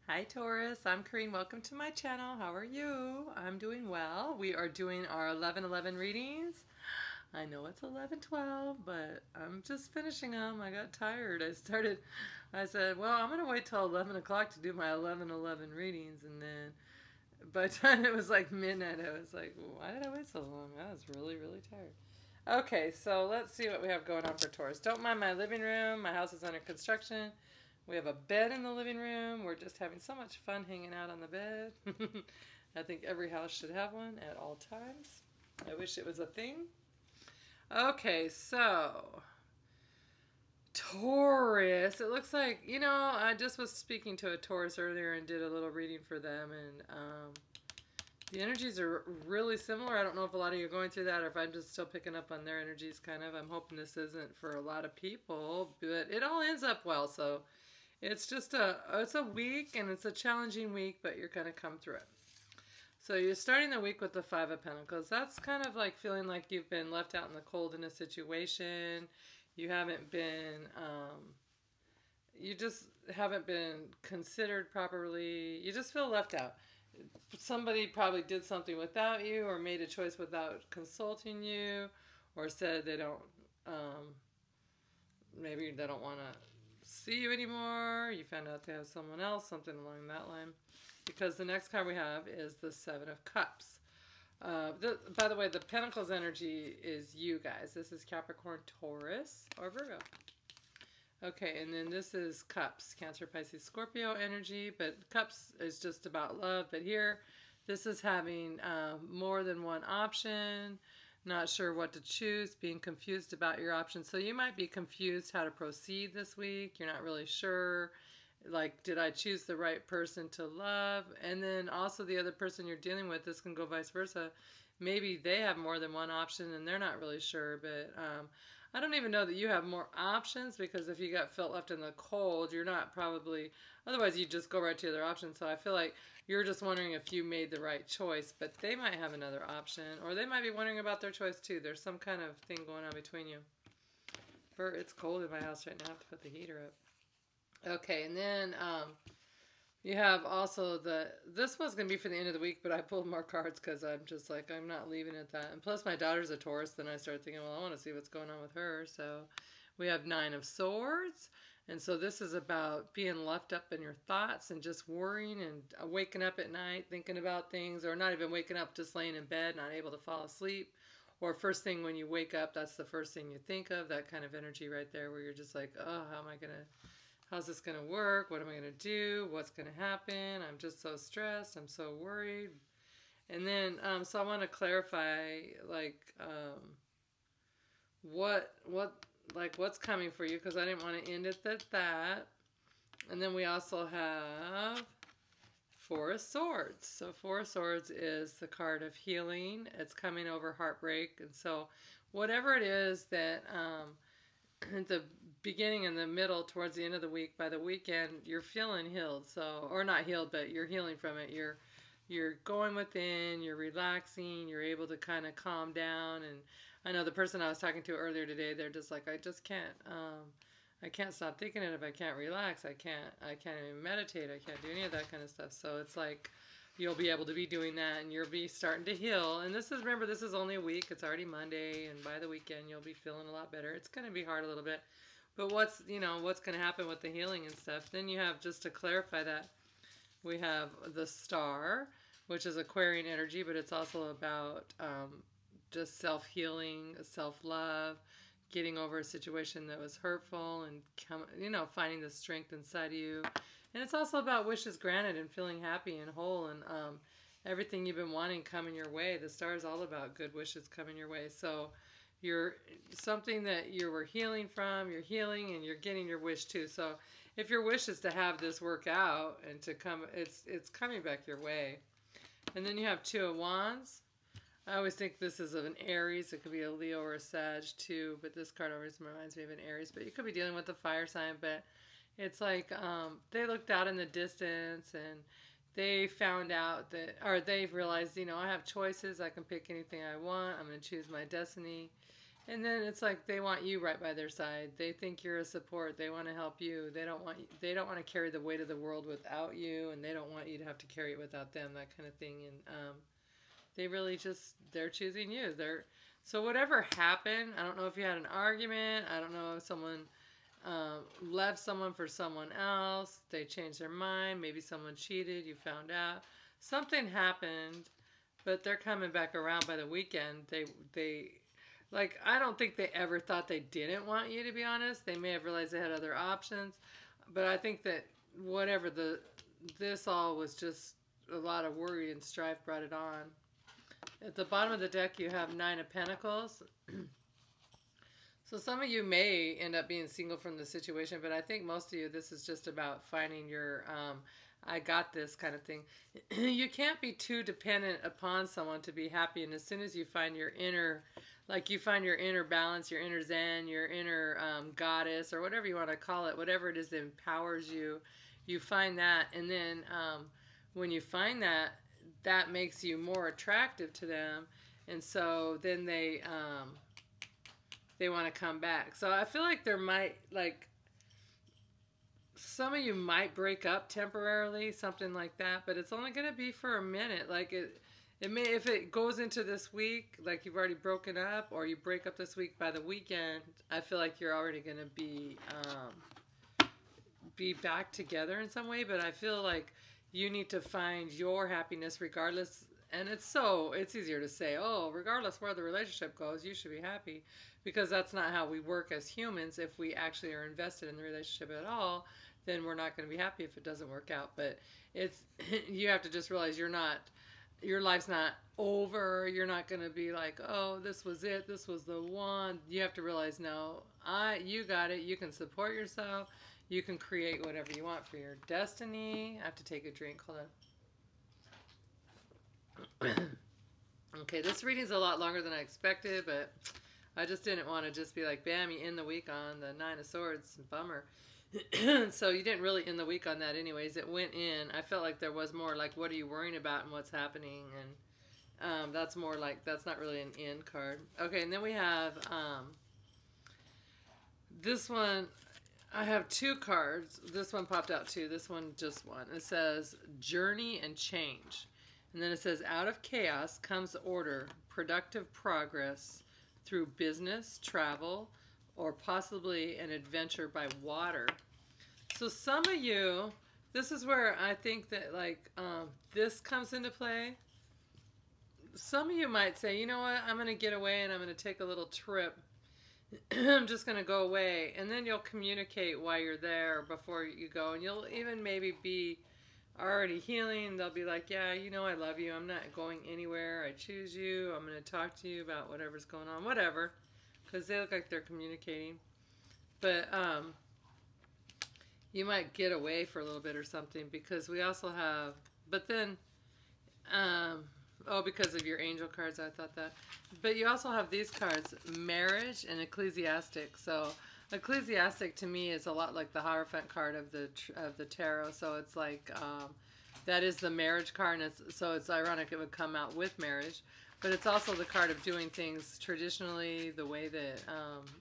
Hi Taurus, I'm Corrine. Welcome to my channel. How are you? I'm doing well. We are doing our 11/11 readings. I know it's 11/12, but I'm just finishing them. I got tired. I said, well, I'm going to wait till 11 o'clock to do my 11/11 readings. And then by the time it was like midnight, I was like, why did I wait so long? I was really, really tired. Okay, so let's see what we have going on for Taurus. Don't mind my living room. My house is under construction. We have a bed in the living room. We're just having so much fun hanging out on the bed. I think every house should have one at all times. I wish it was a thing. Okay, so Taurus. It looks like, I just was speaking to a Taurus earlier and did a little reading for them, and the energies are really similar. I don't know if a lot of you are going through that or if I'm just still picking up on their energies, kind of. I'm hoping this isn't for a lot of people, but it all ends up well, so it's a week, and it's a challenging week, but you're going to come through it. So you're starting the week with the Five of Pentacles. That's kind of like feeling like you've been left out in the cold in a situation. You haven't been, you just haven't been considered properly. You just feel left out. Somebody probably did something without you, or made a choice without consulting you, or said they don't, maybe they don't want to see you anymore. You found out they have someone else, something along that line. Because the next card we have is the Seven of Cups. By the way, the Pentacles energy is you guys. This is Capricorn, Taurus, or Virgo. Okay, and then this is Cups, Cancer, Pisces, Scorpio energy, but Cups is just about love. But here, this is having more than one option, not sure what to choose, being confused about your options. So you might be confused how to proceed this week. You're not really sure, like, did I choose the right person to love? And then also the other person you're dealing with, this can go vice versa. Maybe they have more than one option and they're not really sure, but I don't even know that you have more options, because if you felt left in the cold, you're not probably, otherwise you just go right to the other option. So I feel like you're just wondering if you made the right choice, but they might have another option, or they might be wondering about their choice too. There's some kind of thing going on between you. It's cold in my house right now. I have to put the heater up. Okay, and then you have also this one's going to be for the end of the week, but I pulled more cards because I'm just like, I'm not leaving it at that. And plus my daughter's a Taurus, then I started thinking, well, I want to see what's going on with her. So we have Nine of Swords. And so this is about being left up in your thoughts and just worrying and waking up at night thinking about things, or not even waking up, just laying in bed, not able to fall asleep. Or first thing when you wake up, that's the first thing you think of, that kind of energy right there where you're just like, oh, how's this going to work? What am I going to do? What's going to happen? I'm just so stressed. I'm so worried. And then, so I want to clarify, like, what's coming for you, because I didn't want to end it at that. And then we also have Four of Swords. So Four of Swords is the card of healing. It's coming over heartbreak. And so whatever it is that, at the beginning and the middle, towards the end of the week, by the weekend, you're feeling healed. So, or not healed, but you're healing from it. You're going within, you're relaxing, you're able to kind of calm down. And I know the person I was talking to earlier today, they're just like, I can't stop thinking it. If I can't relax, I can't even meditate. I can't do any of that kind of stuff. So it's like, you'll be able to be doing that, and you'll be starting to heal. And remember, this is only a week. It's already Monday, and by the weekend, you'll be feeling a lot better. It's going to be hard a little bit. But what's going to happen with the healing and stuff? Then you have, just to clarify that, we have the Star, which is Aquarian energy, but it's also about just self-healing, self-love, getting over a situation that was hurtful, and finding the strength inside of you. And it's also about wishes granted and feeling happy and whole, and everything you've been wanting coming your way. The Star is all about good wishes coming your way. So you're something that you were healing from, you're healing, and you're getting your wish too. So if your wish is to have this work out and to come, it's coming back your way. And then you have Two of Wands. I always think this is of an Aries. It could be a Leo or a Sag too, but this card always reminds me of an Aries. But you could be dealing with a fire sign, but it's like they looked out in the distance and they found out that, or they've realized, I have choices. I can pick anything I want. I'm going to choose my destiny. And then it's like they want you right by their side. They think you're a support. They want to help you. They don't want to carry the weight of the world without you, and they don't want you to have to carry it without them. That kind of thing. And they really just they're choosing you. So whatever happened. I don't know if you had an argument. I don't know if someone left someone for someone else. They changed their mind. Maybe someone cheated. You found out something happened, but they're coming back around by the weekend. They like, I don't think they ever thought they didn't want you, to be honest. They may have realized they had other options. But I think that whatever this all was just a lot of worry and strife brought it on. At the bottom of the deck, you have 9 of Pentacles. So some of you may end up being single from the situation, but I think most of you, this is just about finding your I got this kind of thing. You can't be too dependent upon someone to be happy. And as soon as you find your inner... Like you find your inner balance, your inner zen, your inner goddess, or whatever you want to call it, whatever it is that empowers you, you find that. And then when you find that, that makes you more attractive to them. And so then they want to come back. So I feel like there might, like, some of you might break up temporarily, something like that, but it's only going to be for a minute. Like it may, if it goes into this week, like you've already broken up, or you break up this week, by the weekend, I feel like you're already going to be back together in some way. But I feel like you need to find your happiness regardless. And it's easier to say, oh, regardless where the relationship goes, you should be happy, because that's not how we work as humans. If we actually are invested in the relationship at all, then we're not going to be happy if it doesn't work out. But you have to just realize your life's not over. You're not going to be like, oh, this was it. This was the one. You have to realize, no, you got it. You can support yourself. You can create whatever you want for your destiny. I have to take a drink. Hold on. Okay, this reading's a lot longer than I expected, but I just didn't want to just be like, bam, you end the week on the 9 of Swords. Bummer. So you didn't really end the week on that anyways. It went in. I felt like there was more like, what are you worrying about and what's happening? And that's more like, that's not really an end card. Okay, and then we have this one. I have 2 cards. This one popped out too. This one just one. It says journey and change. And then it says out of chaos comes order, productive progress through business, travel, or possibly an adventure by water. So some of you, this is where I think that like this comes into play. Some of you might say, you know what, I'm going to get away and I'm going to take a little trip. I'm just going to go away. And then you'll communicate why you're there before you go. And you'll even maybe be already healing. They'll be like, yeah, you know, I love you. I'm not going anywhere. I choose you. I'm going to talk to you about whatever's going on, whatever. Because they look like they're communicating. But you might get away for a little bit or something, because we also have, but then, oh, because of your angel cards, I thought that. But you also have these cards, marriage and ecclesiastic. So ecclesiastic to me is a lot like the Hierophant card of the tarot. So it's like, that is the marriage card, and so it's ironic it would come out with marriage. But it's also the card of doing things traditionally, the way that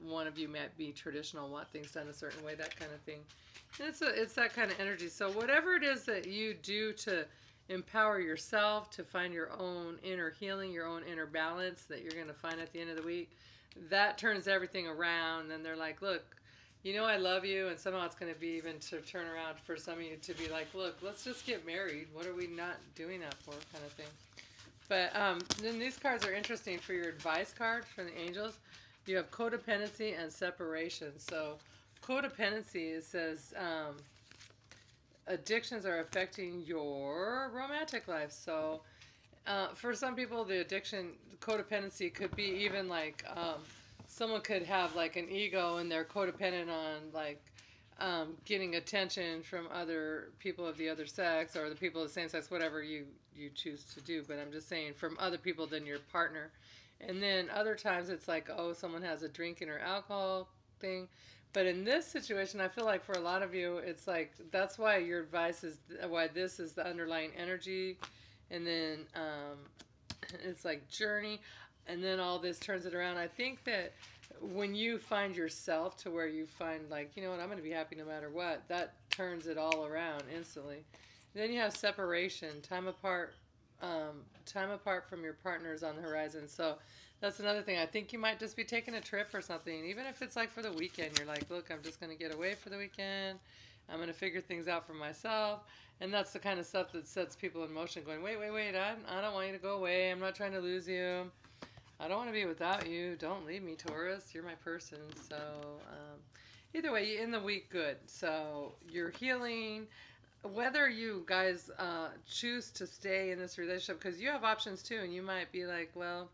one of you might be traditional, want things done a certain way, that kind of thing. And it's that kind of energy. So whatever it is that you do to empower yourself, to find your own inner healing, your own inner balance that you're going to find at the end of the week, that turns everything around. And they're like, look, you know I love you. And somehow it's going to be even to turn around for some of you to be like, look, let's just get married. What are we not doing that for, kind of thing. But then these cards are interesting for your advice card from the angels. You have codependency and separation. So codependency, it says addictions are affecting your romantic life. So for some people, the addiction, codependency could be even like someone could have like an ego and they're codependent on like getting attention from other people of the other sex or the people of the same sex, whatever you choose to do. But I'm just saying from other people than your partner. And then other times it's like, oh, someone has a drinking or alcohol thing. But in this situation, I feel like for a lot of you, it's like, that's why your advice is, why this is the underlying energy. And then it's like journey. and then all this turns it around. I think that when you find yourself to where you find, like, you know what, I'm going to be happy no matter what, that turns it all around instantly. Then you have separation, time apart from your partners on the horizon. So that's another thing. I think you might just be taking a trip or something, even if it's like for the weekend. You're like, look, I'm just going to get away for the weekend. I'm going to figure things out for myself. And that's the kind of stuff that sets people in motion, going, wait, I don't want you to go away. I'm not trying to lose you. I don't want to be without you. Don't leave me, Taurus. You're my person. So either way, you end the week good. So you're healing. Whether you guys choose to stay in this relationship, because you have options too, and you might be like, well,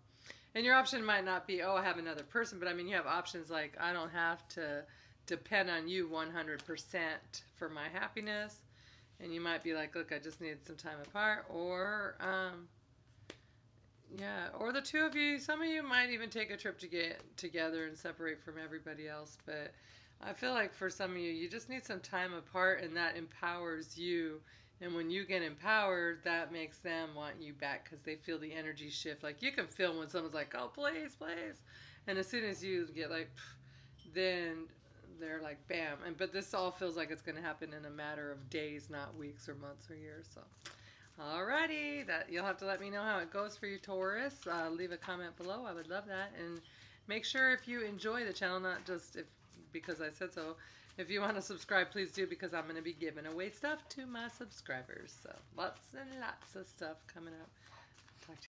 and your option might not be, oh, I have another person, but I mean, you have options like, I don't have to depend on you 100% for my happiness. And you might be like, look, I just need some time apart. Or, yeah, or the two of you, some of you might even take a trip to get together and separate from everybody else. But I feel like for some of you, you just need some time apart, and that empowers you. And when you get empowered, that makes them want you back because they feel the energy shift. Like, you can feel when someone's like, oh, please, please. And as soon as you get like, then they're like, bam. But this all feels like it's going to happen in a matter of days, not weeks or months or years. So, alrighty, you'll have to let me know how it goes for you, Taurus. Leave a comment below. I would love that. And make sure if you enjoy the channel, not just because I said so, if you want to subscribe, please do, because I'm going to be giving away stuff to my subscribers. So lots and lots of stuff coming up.